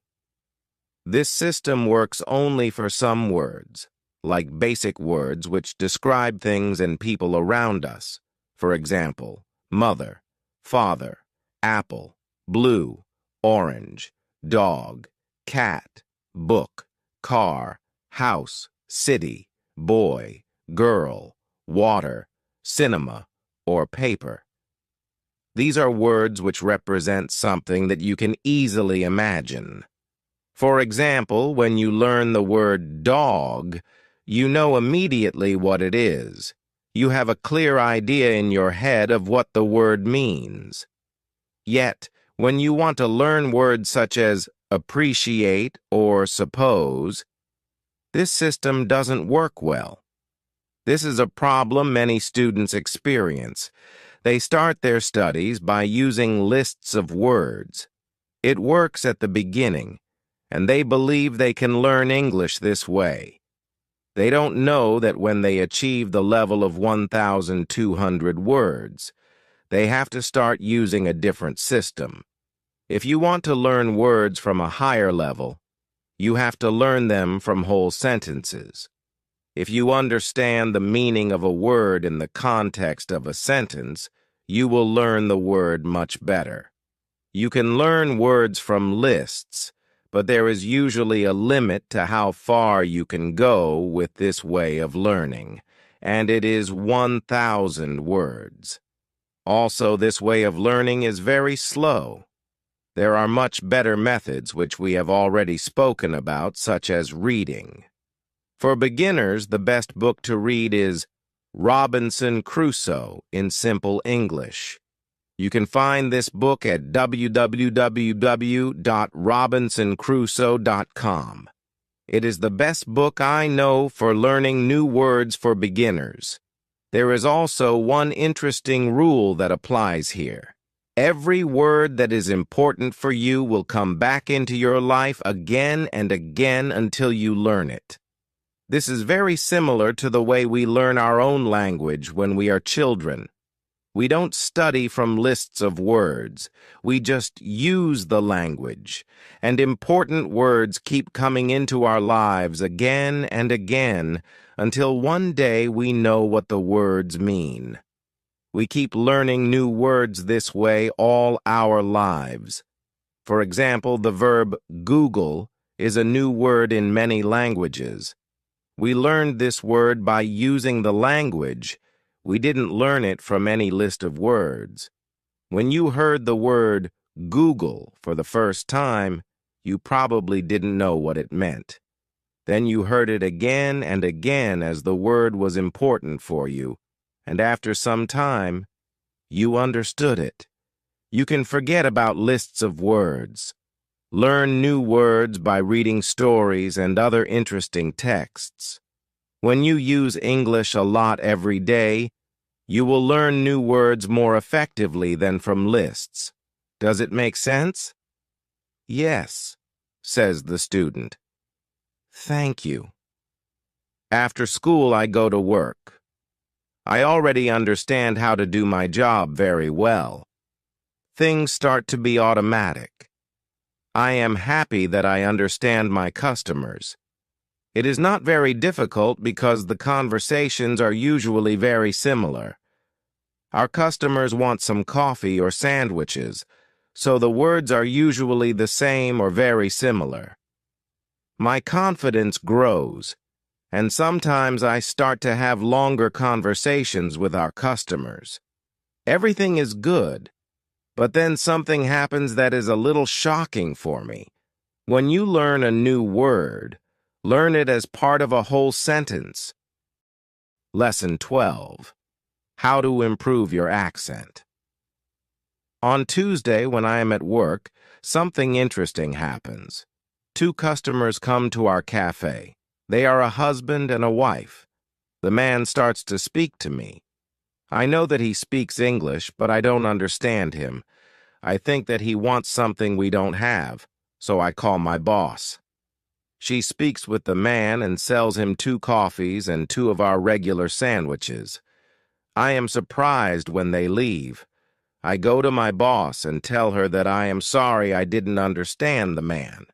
This system works only for some words, like basic words which describe things and people around us. For example, mother, father, apple, blue, orange, dog, cat, book, car, house, city, boy, girl, water, cinema, or paper. These are words which represent something that you can easily imagine. For example, when you learn the word dog, you know immediately what it is. You have a clear idea in your head of what the word means. Yet, when you want to learn words such as appreciate or suppose, this system doesn't work well. This is a problem many students experience. They start their studies by using lists of words. It works at the beginning, and they believe they can learn English this way. They don't know that when they achieve the level of 1,200 words, they have to start using a different system. If you want to learn words from a higher level, you have to learn them from whole sentences. If you understand the meaning of a word in the context of a sentence, you will learn the word much better. You can learn words from lists, but there is usually a limit to how far you can go with this way of learning, and it is 1,000 words. Also, this way of learning is very slow. There are much better methods which we have already spoken about, such as reading. For beginners, the best book to read is Robinson Crusoe in Simple English. You can find this book at www.robinsoncrusoe.com. It is the best book I know for learning new words for beginners. There is also one interesting rule that applies here. Every word that is important for you will come back into your life again and again until you learn it. This is very similar to the way we learn our own language when we are children. We don't study from lists of words. We just use the language, and important words keep coming into our lives again and again until one day we know what the words mean. We keep learning new words this way all our lives. For example, the verb Google is a new word in many languages. We learned this word by using the language. We didn't learn it from any list of words. When you heard the word Google for the first time, you probably didn't know what it meant. Then you heard it again and again as the word was important for you, and after some time, you understood it. You can forget about lists of words. Learn new words by reading stories and other interesting texts. When you use English a lot every day, you will learn new words more effectively than from lists. Does it make sense? Yes, says the student. Thank you. After school, I go to work. I already understand how to do my job very well. Things start to be automatic. I am happy that I understand my customers. It is not very difficult because the conversations are usually very similar. Our customers want some coffee or sandwiches, so the words are usually the same or very similar. My confidence grows, and sometimes I start to have longer conversations with our customers. Everything is good, but then something happens that is a little shocking for me. When you learn a new word, learn it as part of a whole sentence. Lesson 12. How to improve your accent. On Tuesday, when I am at work, something interesting happens. 2 customers come to our cafe. They are a husband and a wife. The man starts to speak to me. I know that he speaks English, but I don't understand him. I think that he wants something we don't have, so I call my boss. She speaks with the man and sells him 2 coffees and 2 of our regular sandwiches. I am surprised when they leave. I go to my boss and tell her that I am sorry I didn't understand the man.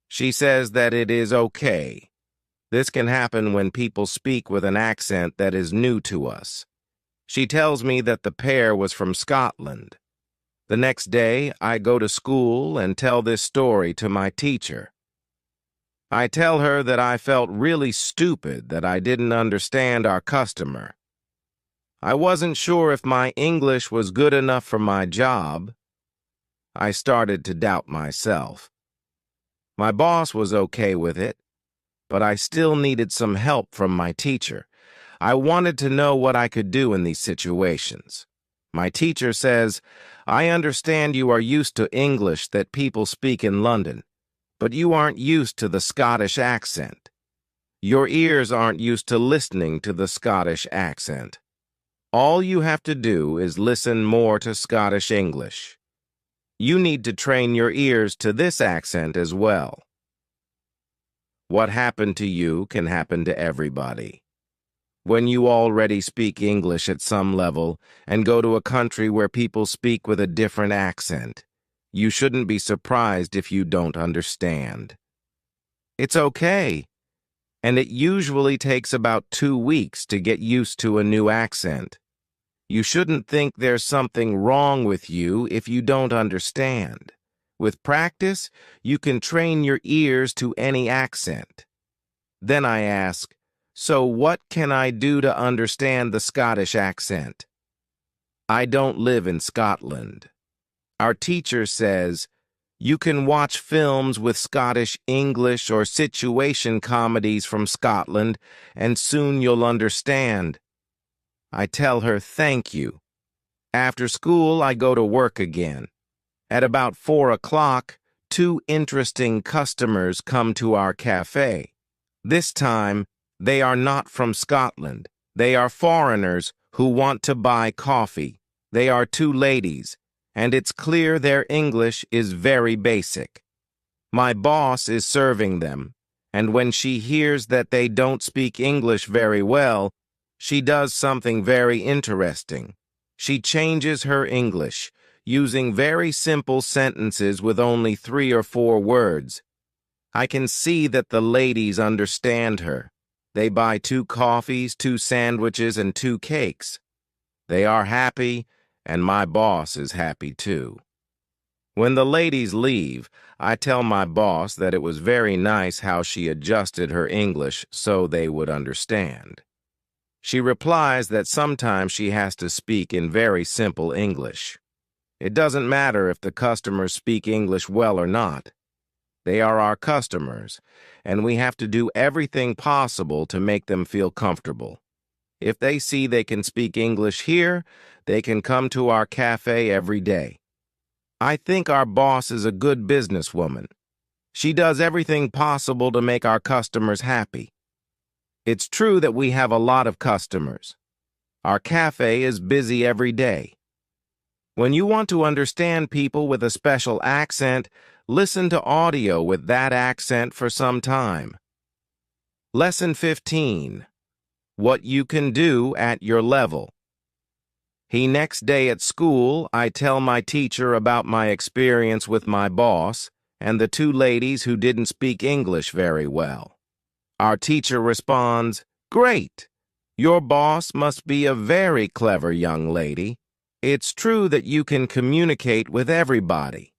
She says that it is okay. This can happen when people speak with an accent that is new to us. She tells me that the pair was from Scotland. The next day, I go to school and tell this story to my teacher. I tell her that I felt really stupid that I didn't understand our customer. I wasn't sure if my English was good enough for my job. I started to doubt myself. My boss was okay with it, but I still needed some help from my teacher. I wanted to know what I could do in these situations. My teacher says, I understand you are used to English that people speak in London, but you aren't used to the Scottish accent. Your ears aren't used to listening to the Scottish accent. All you have to do is listen more to Scottish English. You need to train your ears to this accent as well. What happened to you can happen to everybody. When you already speak English at some level and go to a country where people speak with a different accent, you shouldn't be surprised if you don't understand. It's okay, and it usually takes about 2 weeks to get used to a new accent. You shouldn't think there's something wrong with you if you don't understand. With practice, you can train your ears to any accent. Then I ask, so what can I do to understand the Scottish accent? I don't live in Scotland. Our teacher says, you can watch films with Scottish English or situation comedies from Scotland, and soon you'll understand. I tell her thank you. After school, I go to work again. At about 4 o'clock, 2 interesting customers come to our cafe. This time, they are not from Scotland. They are foreigners who want to buy coffee. They are 2 ladies, and it's clear their English is very basic. My boss is serving them, and when she hears that they don't speak English very well, she does something very interesting. She changes her English, using very simple sentences with only 3 or 4 words. I can see that the ladies understand her. They buy 2 coffees, 2 sandwiches, and 2 cakes. They are happy, and my boss is happy too. When the ladies leave, I tell my boss that it was very nice how she adjusted her English so they would understand. She replies that sometimes she has to speak in very simple English. It doesn't matter if the customers speak English well or not. They are our customers, and we have to do everything possible to make them feel comfortable. If they see they can speak English here, they can come to our cafe every day. I think our boss is a good businesswoman. She does everything possible to make our customers happy. It's true that we have a lot of customers. Our cafe is busy every day. When you want to understand people with a special accent, listen to audio with that accent for some time. Lesson 15. What you can do at your level. Next day at school, I tell my teacher about my experience with my boss and the 2 ladies who didn't speak English very well. Our teacher responds, "Great! Your boss must be a very clever young lady. It's true that you can communicate with everybody.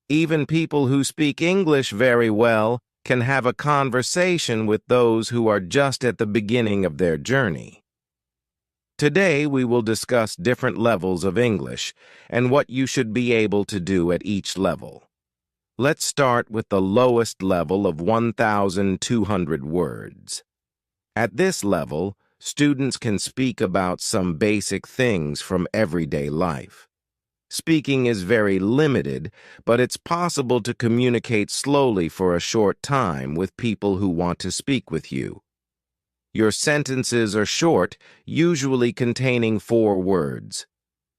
Even people who speak English very well can have a conversation with those who are just at the beginning of their journey." Today, we will discuss different levels of English and what you should be able to do at each level. Let's start with the lowest level of 1,200 words. At this level, students can speak about some basic things from everyday life. Speaking is very limited, but it's possible to communicate slowly for a short time with people who want to speak with you. Your sentences are short, usually containing 4 words.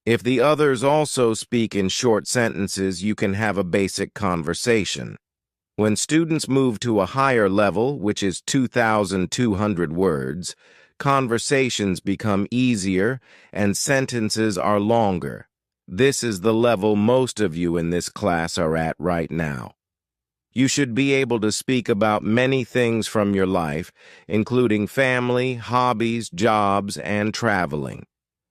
If the others also speak in short sentences, you can have a basic conversation. When students move to a higher level, which is 2,200 words, conversations become easier and sentences are longer. This is the level most of you in this class are at right now. You should be able to speak about many things from your life, including family, hobbies, jobs, and traveling.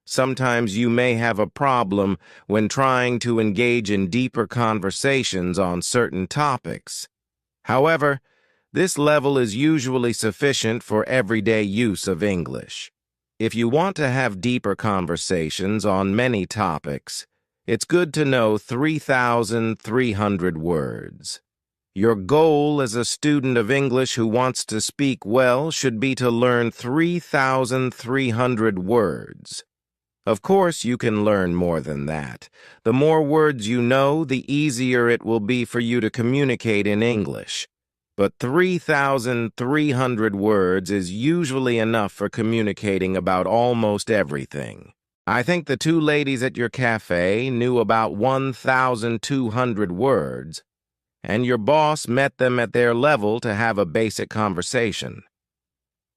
Sometimes you may have a problem when trying to engage in deeper conversations on certain topics. However, this level is usually sufficient for everyday use of English. If you want to have deeper conversations on many topics, it's good to know 3,300 words. Your goal as a student of English who wants to speak well should be to learn 3,300 words. Of course, you can learn more than that. The more words you know, the easier it will be for you to communicate in English. But 3,300 words is usually enough for communicating about almost everything. I think the 2 ladies at your cafe knew about 1,200 words, and your boss met them at their level to have a basic conversation.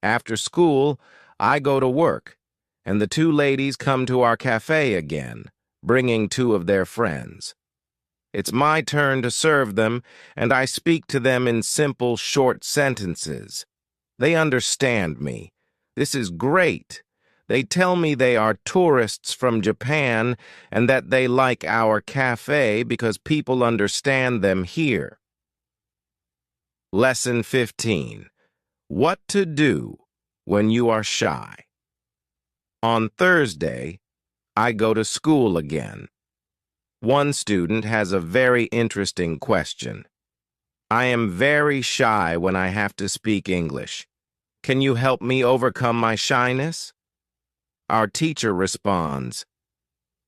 After school, I go to work, and the 2 ladies come to our cafe again, bringing 2 of their friends. It's my turn to serve them, and I speak to them in simple, short sentences. They understand me. This is great. They tell me they are tourists from Japan and that they like our cafe because people understand them here. Lesson 15. What to do when you are shy. On Thursday, I go to school again. One student has a very interesting question. I am very shy when I have to speak English. Can you help me overcome my shyness? Our teacher responds,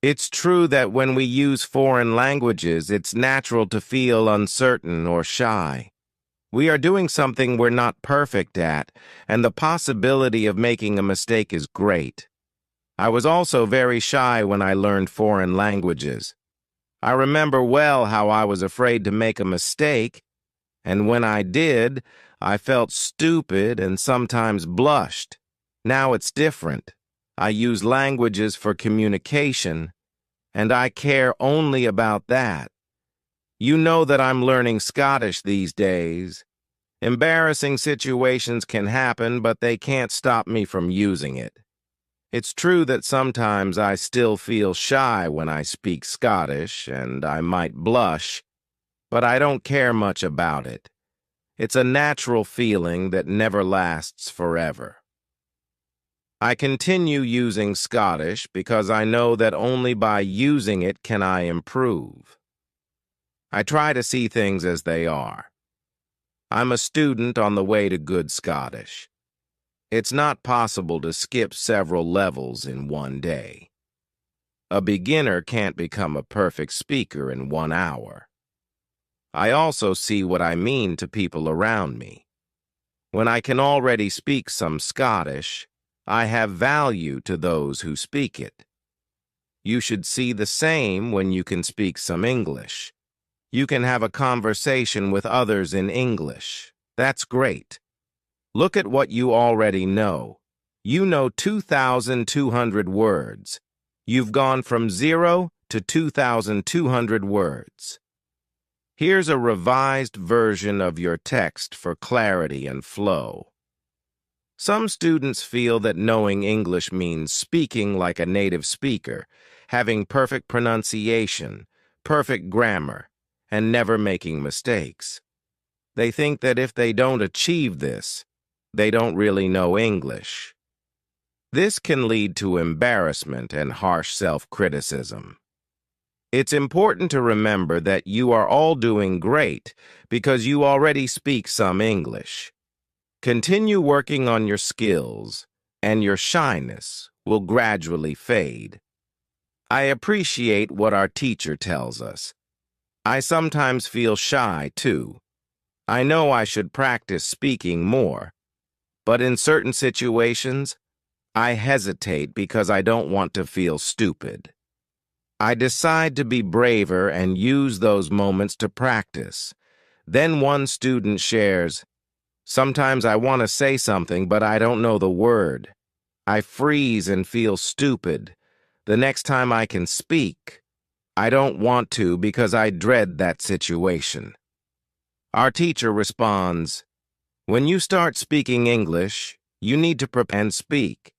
"It's true that when we use foreign languages, it's natural to feel uncertain or shy. We are doing something we're not perfect at, and the possibility of making a mistake is great. I was also very shy when I learned foreign languages. I remember well how I was afraid to make a mistake, and when I did, I felt stupid and sometimes blushed. Now it's different. I use languages for communication, and I care only about that. You know that I'm learning Scottish these days. Embarrassing situations can happen, but they can't stop me from using it. It's true that sometimes I still feel shy when I speak Scottish, and I might blush, but I don't care much about it. It's a natural feeling that never lasts forever. I continue using Scottish because I know that only by using it can I improve. I try to see things as they are. I'm a student on the way to good Scottish. It's not possible to skip several levels in one day. A beginner can't become a perfect speaker in 1 hour. I also see what I mean to people around me. When I can already speak some Scottish, I have value to those who speak it. You should see the same when you can speak some English. You can have a conversation with others in English. That's great. Look at what you already know. You know 2,200 words. You've gone from 0 to 2,200 words. Here's a revised version of your text for clarity and flow. Some students feel that knowing English means speaking like a native speaker, having perfect pronunciation, perfect grammar, and never making mistakes. They think that if they don't achieve this, they don't really know English. This can lead to embarrassment and harsh self-criticism. It's important to remember that you are all doing great because you already speak some English. Continue working on your skills, and your shyness will gradually fade. I appreciate what our teacher tells us. I sometimes feel shy, too. I know I should practice speaking more, but in certain situations, I hesitate because I don't want to feel stupid. I decide to be braver and use those moments to practice. Then one student shares, "Sometimes I want to say something, but I don't know the word. I freeze and feel stupid. The next time I can speak, I don't want to because I dread that situation." Our teacher responds, "When you start speaking English, you need to prepare and speak.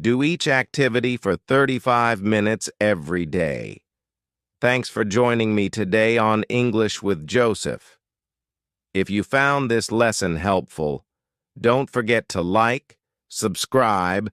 Do each activity for 35 minutes every day." Thanks for joining me today on English with Joseph. If you found this lesson helpful, don't forget to like, subscribe,